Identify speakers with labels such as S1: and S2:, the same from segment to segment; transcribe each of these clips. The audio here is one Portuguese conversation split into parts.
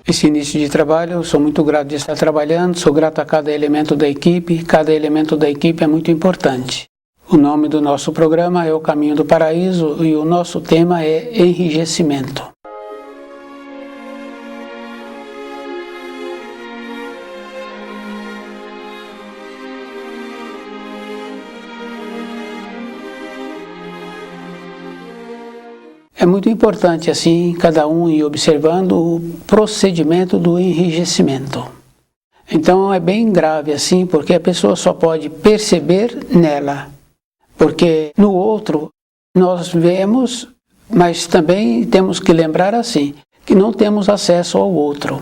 S1: esse início de trabalho. Eu sou muito grato de estar trabalhando, sou grato a cada elemento da equipe é muito importante. O nome do nosso programa é O Caminho do Paraíso e o nosso tema é enrijecimento. É muito importante, assim, cada um ir observando o procedimento do enrijecimento. Então é bem grave, assim, porque a pessoa só pode perceber nela. Porque no outro nós vemos, mas também temos que lembrar, assim, que não temos acesso ao outro.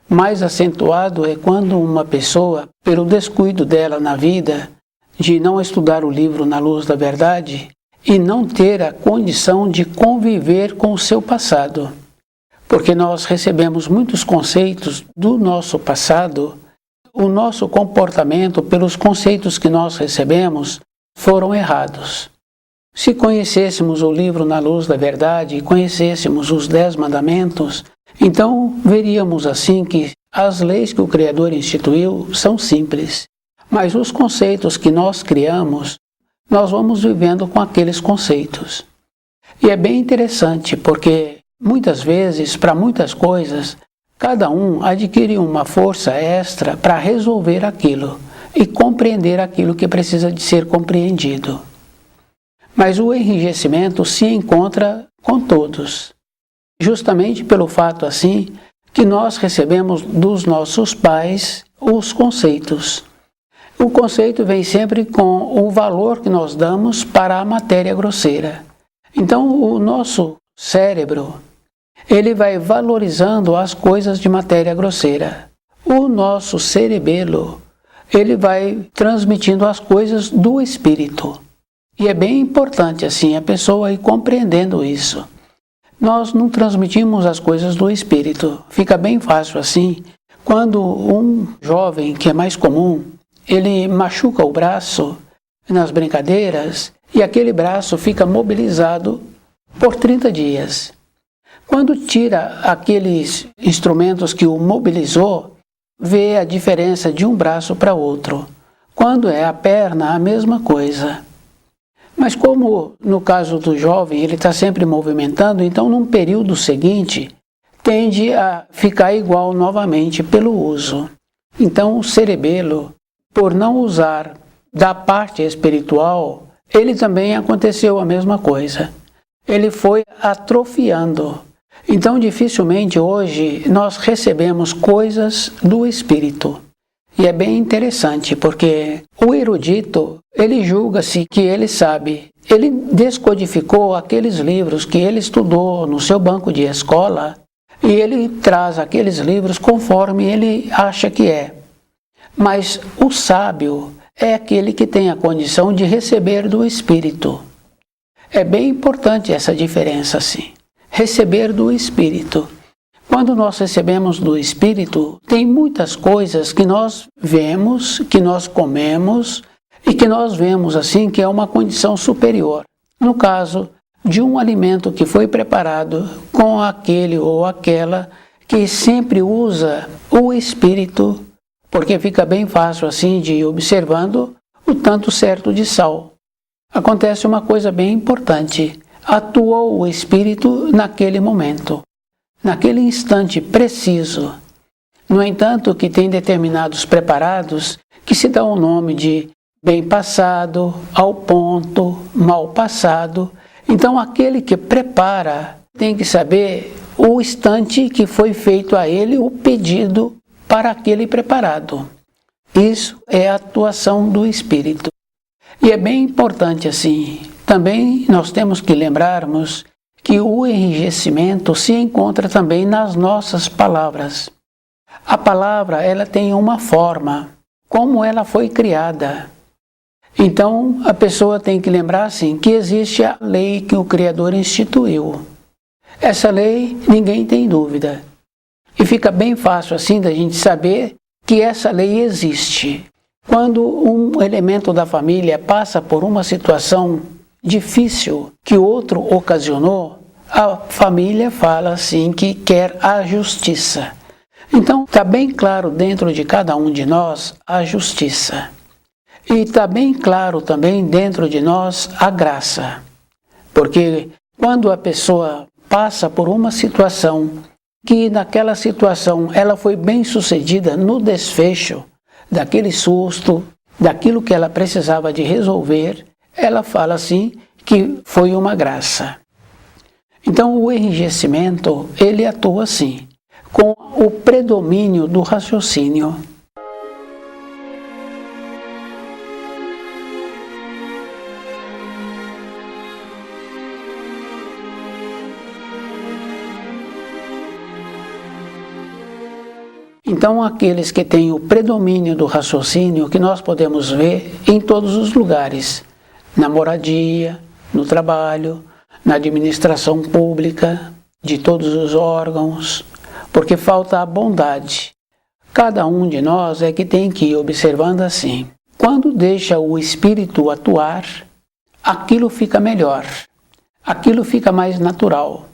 S1: Mais acentuado é quando uma pessoa, pelo descuido dela na vida, de não estudar o livro Na Luz da Verdade, e não ter a condição de conviver com o seu passado. Porque nós recebemos muitos conceitos do nosso passado, o nosso comportamento, pelos conceitos que nós recebemos, foram errados. Se conhecêssemos o livro Na Luz da Verdade e conhecêssemos os 10 mandamentos, então veríamos assim que as leis que o Criador instituiu são simples, mas os conceitos que nós criamos, nós vamos vivendo com aqueles conceitos. E é bem interessante, porque muitas vezes, para muitas coisas, cada um adquire uma força extra para resolver aquilo e compreender aquilo que precisa de ser compreendido. Mas o enrijecimento se encontra com todos, justamente pelo fato assim que nós recebemos dos nossos pais os conceitos. O conceito vem sempre com o valor que nós damos para a matéria grosseira. Então, o nosso cérebro, ele vai valorizando as coisas de matéria grosseira. O nosso cerebelo, ele vai transmitindo as coisas do espírito. E é bem importante, assim, a pessoa ir compreendendo isso. Nós não transmitimos as coisas do espírito. Fica bem fácil, assim, quando um jovem, que é mais comum, ele machuca o braço nas brincadeiras e aquele braço fica mobilizado por 30 dias. Quando tira aqueles instrumentos que o mobilizou, vê a diferença de um braço para outro. Quando é a perna, a mesma coisa. Mas como no caso do jovem ele está sempre movimentando, então num período seguinte tende a ficar igual novamente pelo uso. Então o cerebelo, por não usar da parte espiritual, ele também aconteceu a mesma coisa. Ele foi atrofiando. Então, dificilmente hoje nós recebemos coisas do espírito. E é bem interessante, porque o erudito, ele julga-se que ele sabe. Ele descodificou aqueles livros que ele estudou no seu banco de escola e ele traz aqueles livros conforme ele acha que é. Mas o sábio é aquele que tem a condição de receber do Espírito. É bem importante essa diferença, sim. Receber do Espírito. Quando nós recebemos do Espírito, tem muitas coisas que nós vemos, que nós comemos e que nós vemos assim que é uma condição superior. No caso de um alimento que foi preparado com aquele ou aquela que sempre usa o Espírito, porque fica bem fácil assim de ir observando o tanto certo de sal. Acontece uma coisa bem importante. Atuou o Espírito naquele momento, naquele instante preciso. No entanto, que tem determinados preparados que se dão o nome de bem passado, ao ponto, mal passado. Então, aquele que prepara tem que saber o instante que foi feito a ele o pedido para aquele preparado. Isso é a atuação do Espírito. E é bem importante assim. Também nós temos que lembrarmos que o enrijecimento se encontra também nas nossas palavras. A palavra, ela tem uma forma, como ela foi criada. Então, a pessoa tem que lembrar assim, que existe a lei que o Criador instituiu. Essa lei, ninguém tem dúvida. E fica bem fácil assim da gente saber que essa lei existe. Quando um elemento da família passa por uma situação difícil que outro ocasionou, a família fala assim que quer a justiça. Então está bem claro dentro de cada um de nós a justiça. E está bem claro também dentro de nós a graça. Porque quando a pessoa passa por uma situação que naquela situação ela foi bem sucedida no desfecho daquele susto, daquilo que ela precisava de resolver, ela fala assim que foi uma graça. Então o enrijecimento, ele atua assim, com o predomínio do raciocínio. Então, aqueles que têm o predomínio do raciocínio, que nós podemos ver em todos os lugares, na moradia, no trabalho, na administração pública, de todos os órgãos, porque falta a bondade. Cada um de nós é que tem que ir observando assim. Quando deixa o espírito atuar, aquilo fica melhor, aquilo fica mais natural.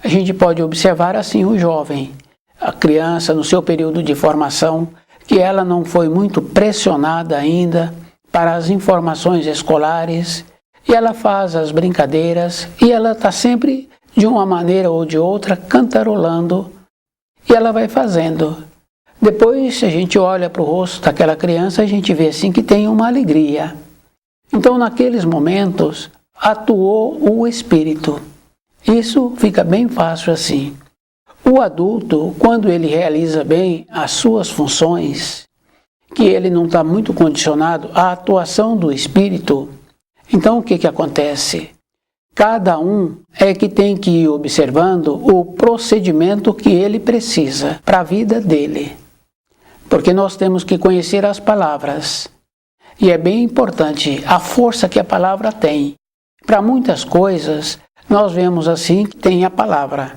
S1: A gente pode observar assim o jovem, a criança no seu período de formação, que ela não foi muito pressionada ainda para as informações escolares, e ela faz as brincadeiras, e ela está sempre, de uma maneira ou de outra, cantarolando, e ela vai fazendo. Depois, se a gente olha para o rosto daquela criança, a gente vê assim que tem uma alegria. Então, naqueles momentos, atuou o espírito. Isso fica bem fácil assim. O adulto, quando ele realiza bem as suas funções, que ele não está muito condicionado à atuação do espírito, então o que acontece? Cada um é que tem que ir observando o procedimento que ele precisa para a vida dele. Porque nós temos que conhecer as palavras. E é bem importante a força que a palavra tem. Para muitas coisas, nós vemos assim que tem a palavra.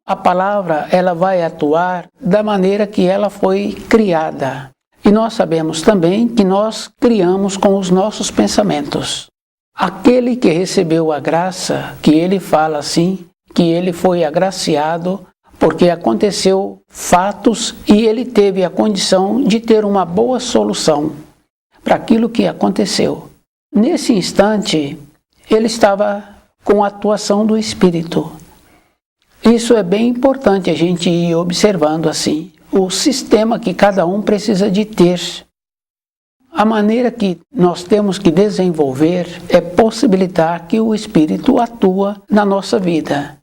S1: A palavra, ela vai atuar da maneira que ela foi criada. E nós sabemos também que nós criamos com os nossos pensamentos. Aquele que recebeu a graça, que ele fala assim, que ele foi agraciado, porque aconteceu fatos e ele teve a condição de ter uma boa solução para aquilo que aconteceu. Nesse instante, ele estava com a atuação do Espírito. Isso é bem importante a gente ir observando assim, o sistema que cada um precisa de ter. A maneira que nós temos que desenvolver é possibilitar que o Espírito atua na nossa vida.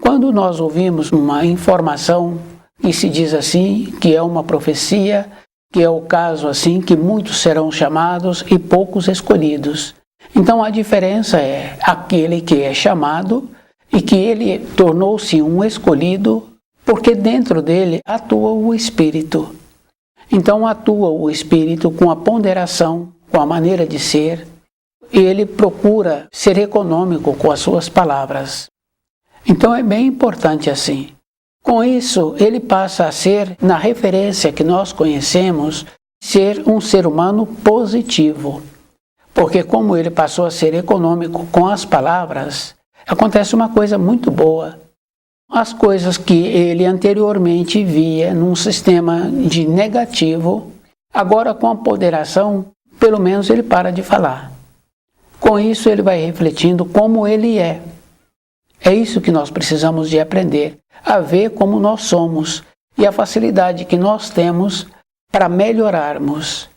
S1: Quando nós ouvimos uma informação que se diz assim, que é uma profecia, que é o caso assim, que muitos serão chamados e poucos escolhidos. Então a diferença é aquele que é chamado e que ele tornou-se um escolhido, porque dentro dele atua o Espírito. Então atua o Espírito com a ponderação, com a maneira de ser, e ele procura ser econômico com as suas palavras. Então é bem importante assim. Com isso, ele passa a ser, na referência que nós conhecemos, ser um ser humano positivo. Porque como ele passou a ser econômico com as palavras, acontece uma coisa muito boa. As coisas que ele anteriormente via num sistema de negativo, agora com a ponderação, pelo menos ele para de falar. Com isso ele vai refletindo como ele é. É isso que nós precisamos de aprender, a ver como nós somos e a facilidade que nós temos para melhorarmos.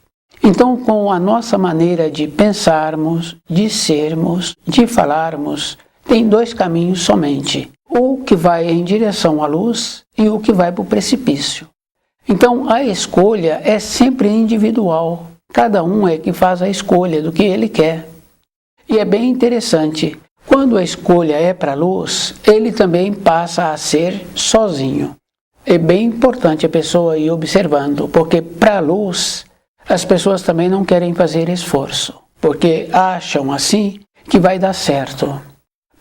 S1: Então, com a nossa maneira de pensarmos, de sermos, de falarmos, tem dois caminhos somente. O que vai em direção à luz e o que vai para o precipício. Então, a escolha é sempre individual. Cada um é que faz a escolha do que ele quer. E é bem interessante. Quando a escolha é para a luz, ele também passa a ser sozinho. É bem importante a pessoa ir observando, porque para a luz, as pessoas também não querem fazer esforço, porque acham assim que vai dar certo.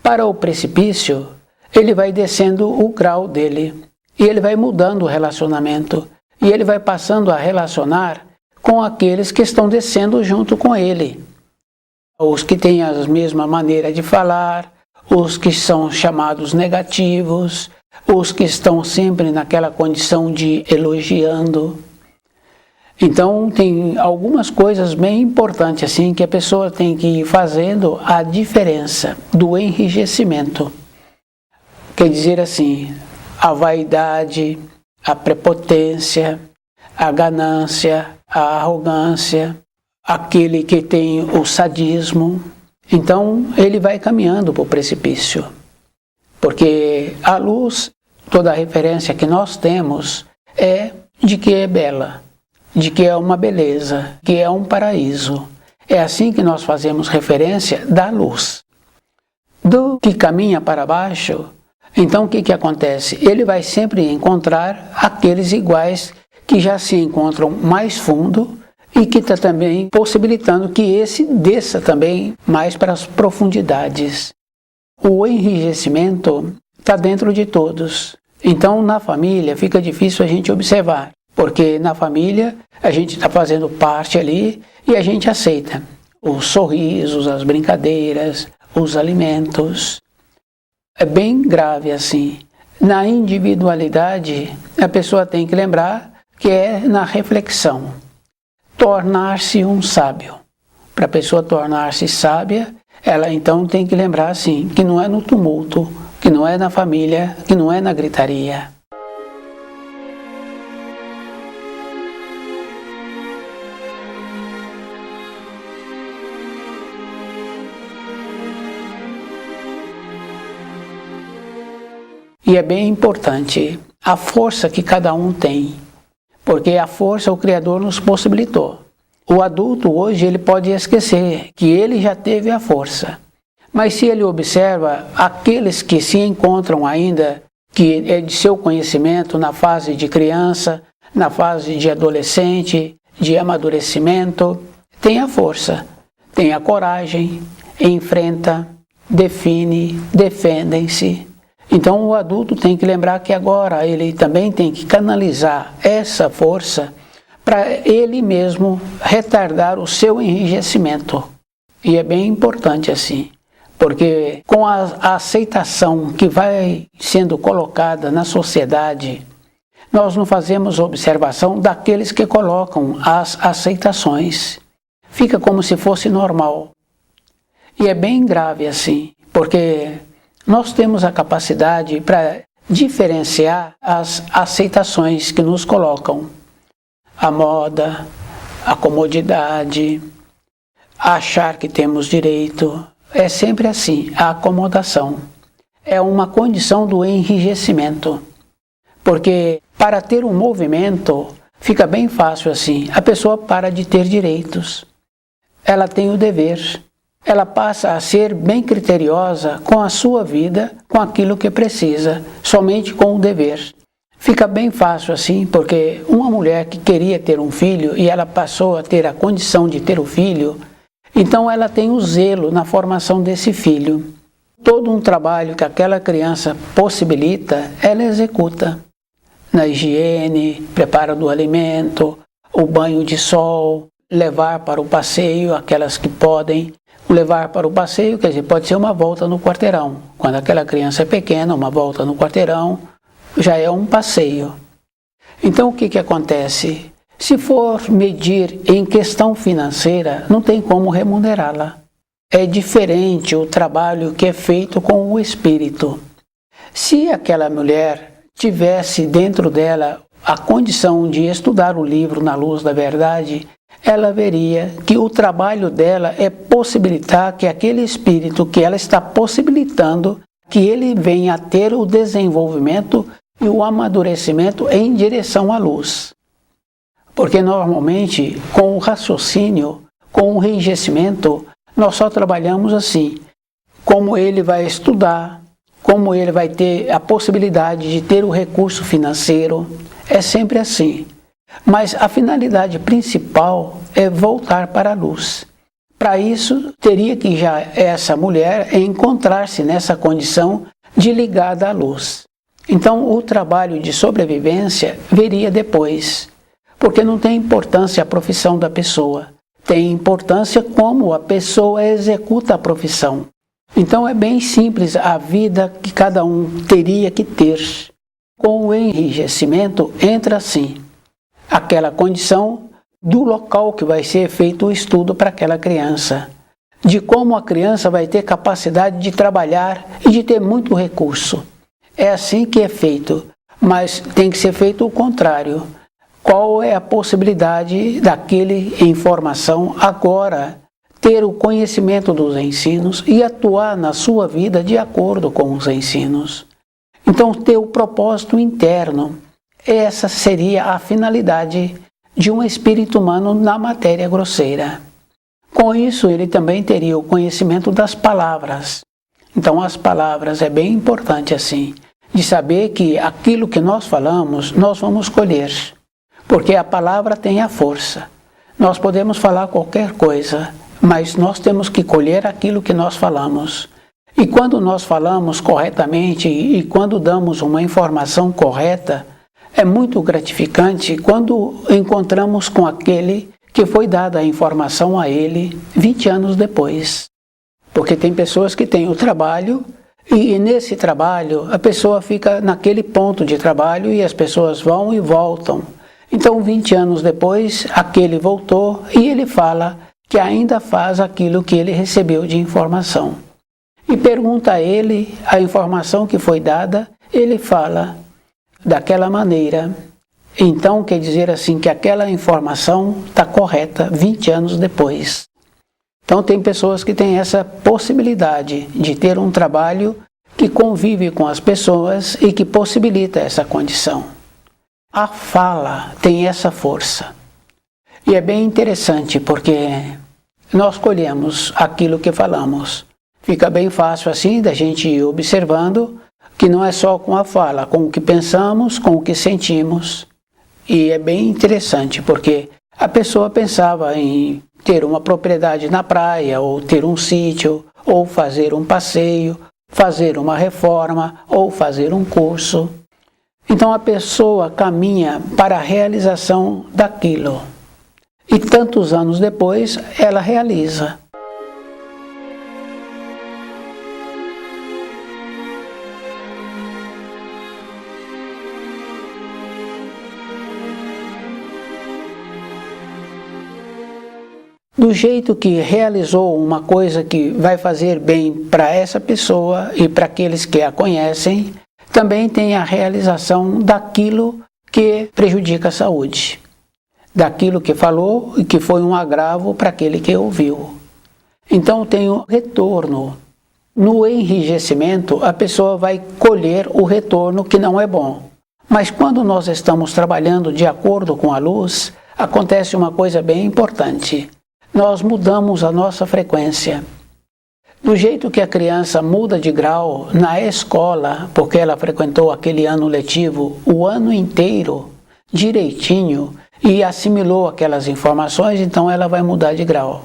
S1: Para o precipício, ele vai descendo o grau dele, e ele vai mudando o relacionamento, e ele vai passando a relacionar com aqueles que estão descendo junto com ele. Os que têm a mesma maneira de falar, os que são chamados negativos, os que estão sempre naquela condição de elogiando. Então tem algumas coisas bem importantes assim que a pessoa tem que ir fazendo a diferença do enrijecimento. Quer dizer assim, a vaidade, a prepotência, a ganância, a arrogância, aquele que tem o sadismo. Então ele vai caminhando para o precipício. Porque a luz, toda a referência que nós temos é de que é bela, de que é uma beleza, que é um paraíso. É assim que nós fazemos referência da luz. Do que caminha para baixo, então o que acontece? Ele vai sempre encontrar aqueles iguais que já se encontram mais fundo e que está também possibilitando que esse desça também mais para as profundidades. O enrijecimento está dentro de todos. Então, na família, fica difícil a gente observar, porque na família a gente está fazendo parte ali e a gente aceita os sorrisos, as brincadeiras, os alimentos. É bem grave assim. Na individualidade, a pessoa tem que lembrar que é na reflexão. Tornar-se um sábio. Para a pessoa tornar-se sábia, ela então tem que lembrar assim, que não é no tumulto, que não é na família, que não é na gritaria. E é bem importante a força que cada um tem, porque a força o Criador nos possibilitou. O adulto hoje ele pode esquecer que ele já teve a força, mas se ele observa aqueles que se encontram ainda, que é de seu conhecimento na fase de criança, na fase de adolescente, de amadurecimento, tem a força, tem a coragem, enfrenta, define, defendem-se. Então o adulto tem que lembrar que agora ele também tem que canalizar essa força para ele mesmo retardar o seu enrijecimento. E é bem importante assim, porque com a aceitação que vai sendo colocada na sociedade, nós não fazemos observação daqueles que colocam as aceitações. Fica como se fosse normal. E é bem grave assim, porque nós temos a capacidade para diferenciar as aceitações que nos colocam. A moda, a comodidade, achar que temos direito. É sempre assim, a acomodação. É uma condição do enrijecimento. Porque para ter um movimento, fica bem fácil assim. A pessoa para de ter direitos. Ela tem o dever. Ela passa a ser bem criteriosa com a sua vida, com aquilo que precisa, somente com o dever. Fica bem fácil assim, porque uma mulher que queria ter um filho e ela passou a ter a condição de ter o filho, então ela tem o zelo na formação desse filho. Todo um trabalho que aquela criança possibilita, ela executa. Na higiene, preparo do alimento, o banho de sol, levar para o passeio, aquelas que podem. Levar para o passeio, quer dizer, pode ser uma volta no quarteirão. Quando aquela criança é pequena, uma volta no quarteirão já é um passeio. Então o que acontece? Se for medir em questão financeira, não tem como remunerá-la. É diferente o trabalho que é feito com o espírito. Se aquela mulher tivesse dentro dela a condição de estudar o livro na luz da verdade, ela veria que o trabalho dela é possibilitar que aquele espírito que ela está possibilitando, que ele venha a ter o desenvolvimento e o amadurecimento em direção à luz. Porque normalmente, com o raciocínio, com o enrijecimento, nós só trabalhamos assim, como ele vai estudar, como ele vai ter a possibilidade de ter o recurso financeiro, é sempre assim. Mas a finalidade principal é voltar para a luz. Para isso, teria que já essa mulher encontrar-se nessa condição de ligada à luz. Então, o trabalho de sobrevivência viria depois, porque não tem importância a profissão da pessoa, tem importância como a pessoa executa a profissão. Então é bem simples a vida que cada um teria que ter. Com o enrijecimento entra assim aquela condição do local que vai ser feito o estudo para aquela criança, de como a criança vai ter capacidade de trabalhar e de ter muito recurso. É assim que é feito, mas tem que ser feito o contrário. Qual é a possibilidade daquele em formação agora ter o conhecimento dos ensinos e atuar na sua vida de acordo com os ensinos? Então, ter o propósito interno, essa seria a finalidade de um espírito humano na matéria grosseira. Com isso, ele também teria o conhecimento das palavras. Então, as palavras é bem importante assim, de saber que aquilo que nós falamos, nós vamos colher. Porque a palavra tem a força. Nós podemos falar qualquer coisa, mas nós temos que colher aquilo que nós falamos. E quando nós falamos corretamente e quando damos uma informação correta, é muito gratificante quando encontramos com aquele que foi dada a informação a ele 20 anos depois. Porque tem pessoas que têm o trabalho e nesse trabalho a pessoa fica naquele ponto de trabalho e as pessoas vão e voltam. Então, 20 anos depois, aquele voltou e ele fala que ainda faz aquilo que ele recebeu de informação. E pergunta a ele a informação que foi dada, ele fala daquela maneira. Então, quer dizer assim que aquela informação está correta 20 anos depois. Então, tem pessoas que têm essa possibilidade de ter um trabalho que convive com as pessoas e que possibilita essa condição. A fala tem essa força. E é bem interessante porque nós colhemos aquilo que falamos. Fica bem fácil assim da gente ir observando que não é só com a fala, com o que pensamos, com o que sentimos. E é bem interessante porque a pessoa pensava em ter uma propriedade na praia, ou ter um sítio, ou fazer um passeio, fazer uma reforma, ou fazer um curso. Então a pessoa caminha para a realização daquilo. E tantos anos depois, ela realiza. Do jeito que realizou uma coisa que vai fazer bem para essa pessoa e para aqueles que a conhecem, também tem a realização daquilo que prejudica a saúde. Daquilo que falou e que foi um agravo para aquele que ouviu. Então tem o retorno. No enrijecimento, a pessoa vai colher o retorno que não é bom. Mas quando nós estamos trabalhando de acordo com a luz, acontece uma coisa bem importante. Nós mudamos a nossa frequência. Do jeito que a criança muda de grau na escola, porque ela frequentou aquele ano letivo o ano inteiro, direitinho, e assimilou aquelas informações, então ela vai mudar de grau.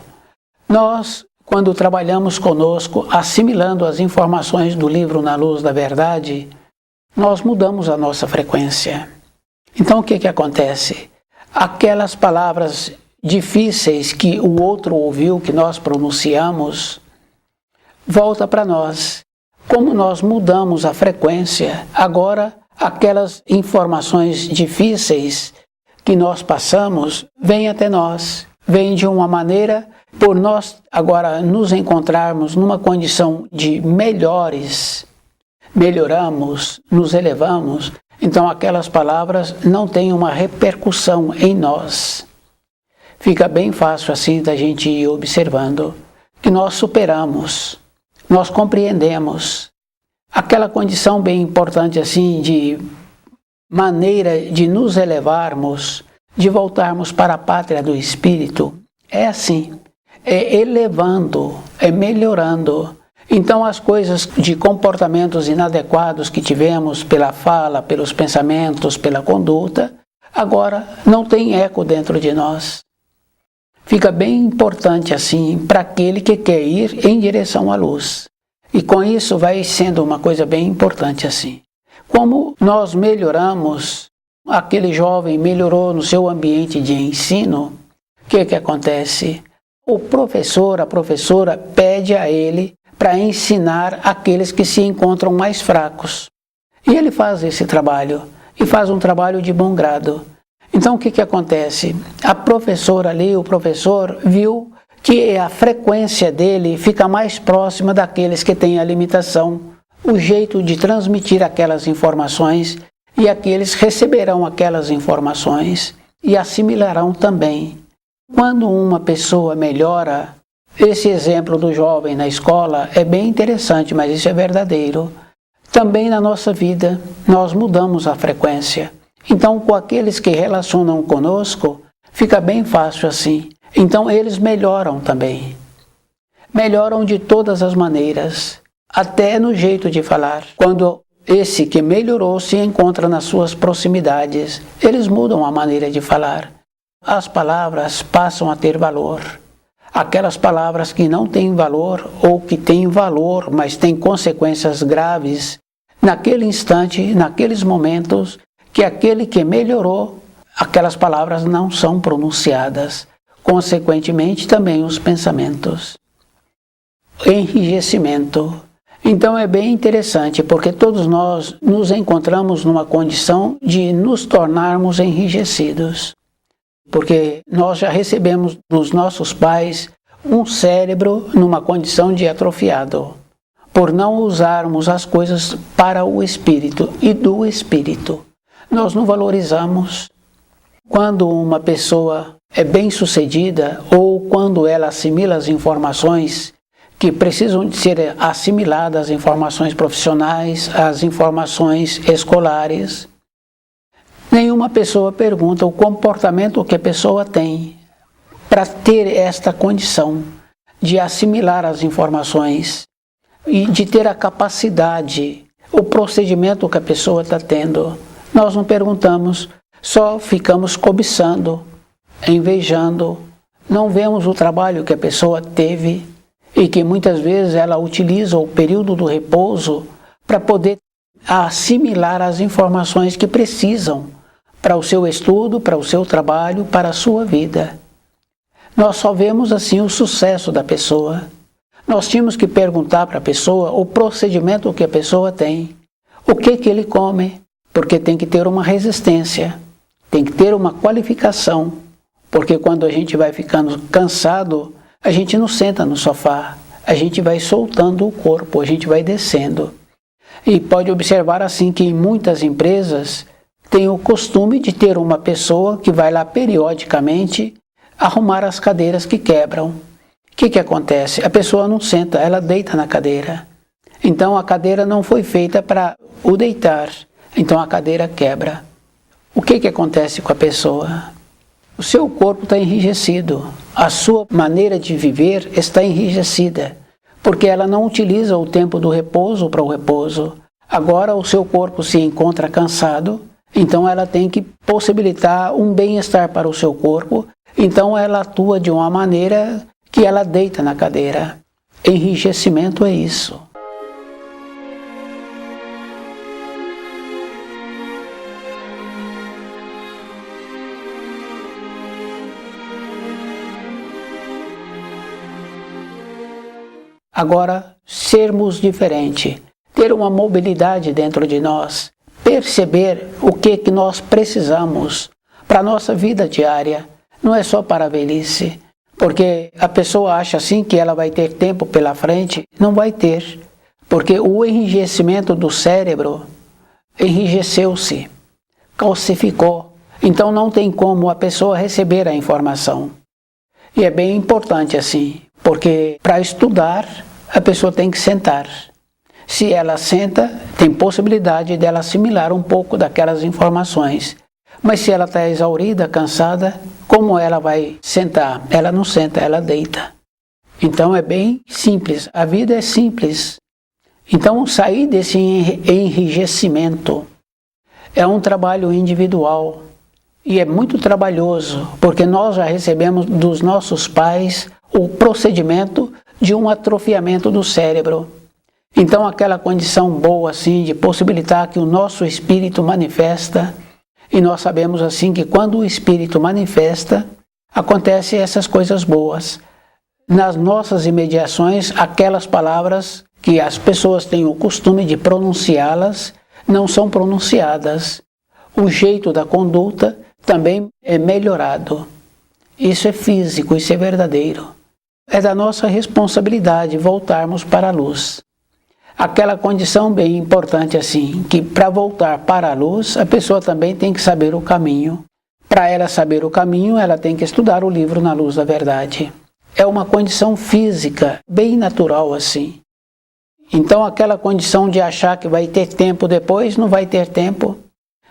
S1: Nós, quando trabalhamos conosco, assimilando as informações do livro Na Luz da Verdade, nós mudamos a nossa frequência. Então o que acontece? Aquelas palavras difíceis que o outro ouviu, que nós pronunciamos, volta para nós. Como nós mudamos a frequência, agora aquelas informações difíceis que nós passamos vêm até nós. Vêm de uma maneira, por nós agora nos encontrarmos numa condição de melhores, melhoramos, nos elevamos, então aquelas palavras não têm uma repercussão em nós. Fica bem fácil assim da gente ir observando que nós superamos, nós compreendemos. Aquela condição bem importante assim de maneira de nos elevarmos, de voltarmos para a pátria do Espírito, é assim, é elevando, é melhorando. Então as coisas de comportamentos inadequados que tivemos pela fala, pelos pensamentos, pela conduta, agora não tem eco dentro de nós. Fica bem importante assim para aquele que quer ir em direção à luz. E com isso vai sendo uma coisa bem importante assim. Como nós melhoramos, aquele jovem melhorou no seu ambiente de ensino, o que acontece? O professor, a professora pede a ele para ensinar aqueles que se encontram mais fracos. E ele faz esse trabalho, e faz um trabalho de bom grado. Então o que acontece? A professora ali, o professor, viu que a frequência dele fica mais próxima daqueles que têm a limitação, o jeito de transmitir aquelas informações, e aqueles receberão aquelas informações e assimilarão também. Quando uma pessoa melhora, esse exemplo do jovem na escola é bem interessante, mas isso é verdadeiro. Também na nossa vida, nós mudamos a frequência. Então, com aqueles que relacionam conosco, fica bem fácil assim. Então, eles melhoram também. Melhoram de todas as maneiras, até no jeito de falar. Quando esse que melhorou se encontra nas suas proximidades, eles mudam a maneira de falar. As palavras passam a ter valor. Aquelas palavras que não têm valor ou que têm valor, mas têm consequências graves, naquele instante, naqueles momentos, que aquele que melhorou, aquelas palavras não são pronunciadas. Consequentemente, também os pensamentos. Enrijecimento. Então é bem interessante, porque todos nós nos encontramos numa condição de nos tornarmos enrijecidos. Porque nós já recebemos dos nossos pais um cérebro numa condição de atrofiado, por não usarmos as coisas para o espírito e do espírito. Nós não valorizamos. Quando uma pessoa é bem-sucedida ou quando ela assimila as informações que precisam de ser assimiladas, as informações profissionais, as informações escolares, nenhuma pessoa pergunta o comportamento que a pessoa tem para ter esta condição de assimilar as informações e de ter a capacidade, o procedimento que a pessoa está tendo. Nós não perguntamos, só ficamos cobiçando, invejando, não vemos o trabalho que a pessoa teve e que muitas vezes ela utiliza o período do repouso para poder assimilar as informações que precisam para o seu estudo, para o seu trabalho, para a sua vida. Nós só vemos assim o sucesso da pessoa. Nós tínhamos que perguntar para a pessoa o procedimento que a pessoa tem, o que ele come, porque tem que ter uma resistência, tem que ter uma qualificação, porque quando a gente vai ficando cansado, a gente não senta no sofá, a gente vai soltando o corpo, a gente vai descendo. E pode observar assim que em muitas empresas tem o costume de ter uma pessoa que vai lá periodicamente arrumar as cadeiras que quebram. O que acontece? A pessoa não senta, ela deita na cadeira. Então a cadeira não foi feita para o deitar, então a cadeira quebra. O que acontece com a pessoa? O seu corpo está enrijecido, a sua maneira de viver está enrijecida, porque ela não utiliza o tempo do repouso para o repouso. Agora o seu corpo se encontra cansado, então ela tem que possibilitar um bem-estar para o seu corpo, então ela atua de uma maneira que ela deita na cadeira. Enrijecimento é isso. Agora, sermos diferentes, ter uma mobilidade dentro de nós, perceber o que nós precisamos para a nossa vida diária, não é só para a velhice, porque a pessoa acha assim que ela vai ter tempo pela frente, não vai ter, porque o enrijecimento do cérebro enrijeceu-se, calcificou, então não tem como a pessoa receber a informação. E é bem importante assim, porque para estudar a pessoa tem que sentar. Se ela senta, tem possibilidade dela assimilar um pouco daquelas informações. Mas se ela está exaurida, cansada, como ela vai sentar? Ela não senta, ela deita. Então é bem simples, a vida é simples. Então sair desse enrijecimento é um trabalho individual e é muito trabalhoso, porque nós já recebemos dos nossos pais o procedimento de um atrofiamento do cérebro. Então aquela condição boa assim de possibilitar que o nosso espírito manifesta, e nós sabemos assim que quando o espírito manifesta, acontecem essas coisas boas. nas nossas imediações, aquelas palavras que as pessoas têm o costume de pronunciá-las, não são pronunciadas. O jeito da conduta também é melhorado. Isso é físico, isso é verdadeiro. É da nossa responsabilidade voltarmos para a luz. Aquela condição bem importante assim, que para voltar para a luz, a pessoa também tem que saber o caminho. Para ela saber o caminho, ela tem que estudar o livro Na Luz da Verdade. É uma condição física, bem natural assim. Então aquela condição de achar que vai ter tempo depois, não vai ter tempo.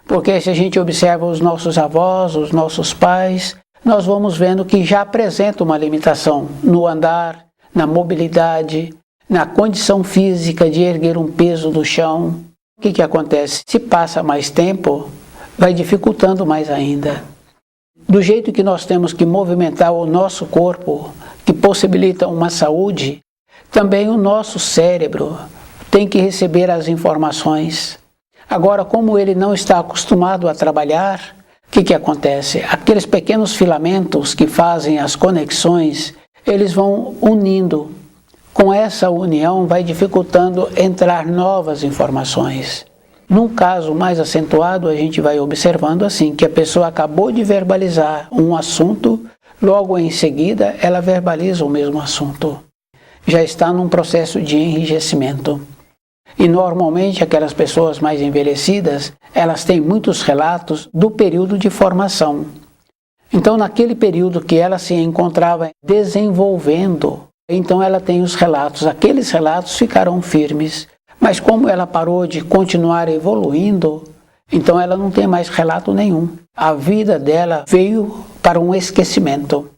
S1: Porque se a gente observa os nossos avós, os nossos pais, nós vamos vendo que já apresenta uma limitação no andar, na mobilidade, na condição física de erguer um peso do chão. O que acontece? Se passa mais tempo, vai dificultando mais ainda. Do jeito que nós temos que movimentar o nosso corpo, que possibilita uma saúde, também o nosso cérebro tem que receber as informações. Agora, como ele não está acostumado a trabalhar, o que acontece? Aqueles pequenos filamentos que fazem as conexões, eles vão unindo. Com essa união vai dificultando entrar novas informações. Num caso mais acentuado, a gente vai observando assim, que a pessoa acabou de verbalizar um assunto, logo em seguida ela verbaliza o mesmo assunto. Já está num processo de enrijecimento. E normalmente aquelas pessoas mais envelhecidas, elas têm muitos relatos do período de formação. Então naquele período que ela se encontrava desenvolvendo, então ela tem os relatos, aqueles relatos ficaram firmes. Mas como ela parou de continuar evoluindo, então ela não tem mais relato nenhum. A vida dela veio para um esquecimento.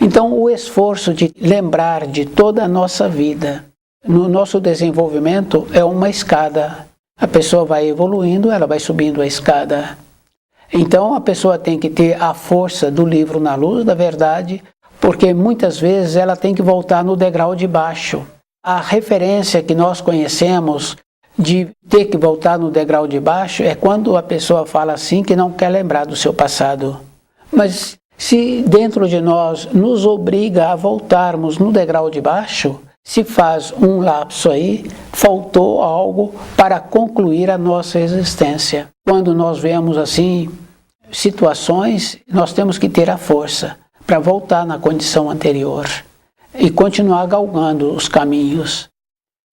S1: Então o esforço de lembrar de toda a nossa vida, no nosso desenvolvimento, é uma escada. A pessoa vai evoluindo, ela vai subindo a escada. Então a pessoa tem que ter a força do livro Na Luz da Verdade, porque muitas vezes ela tem que voltar no degrau de baixo. A referência que nós conhecemos de ter que voltar no degrau de baixo é quando a pessoa fala assim que não quer lembrar do seu passado. Mas se dentro de nós nos obriga a voltarmos no degrau de baixo, se faz um lapso aí, faltou algo para concluir a nossa existência. Quando nós vemos assim situações, nós temos que ter a força para voltar na condição anterior e continuar galgando os caminhos.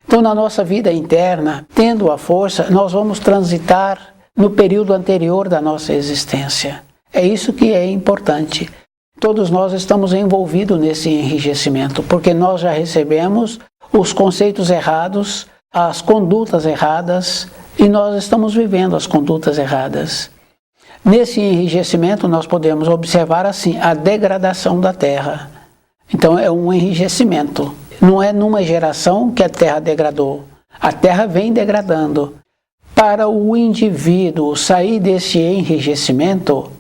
S1: Então, na nossa vida interna, tendo a força, nós vamos transitar no período anterior da nossa existência. É isso que é importante. Todos nós estamos envolvidos nesse enrijecimento, porque nós já recebemos os conceitos errados, as condutas erradas, e nós estamos vivendo as condutas erradas. Nesse enrijecimento, nós podemos observar assim a degradação da Terra. Então é um enrijecimento. Não é numa geração que a Terra degradou. A Terra vem degradando. Para o indivíduo sair desse enrijecimento,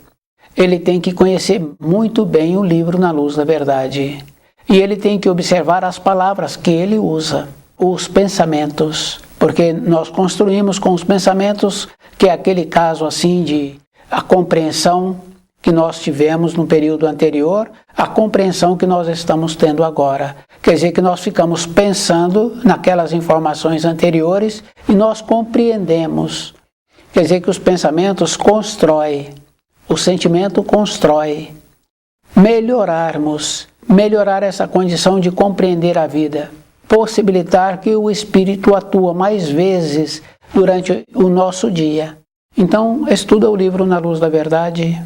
S1: ele tem que conhecer muito bem o livro Na Luz da Verdade. E ele tem que observar as palavras que ele usa, os pensamentos. Porque nós construímos com os pensamentos, que é aquele caso assim de a compreensão que nós tivemos no período anterior, a compreensão que nós estamos tendo agora. Quer dizer que nós ficamos pensando naquelas informações anteriores e nós compreendemos. Quer dizer que os pensamentos constroem, o sentimento constrói. Melhorar essa condição de compreender a vida, possibilitar que o Espírito atua mais vezes durante o nosso dia. Então, estuda o livro Na Luz da Verdade.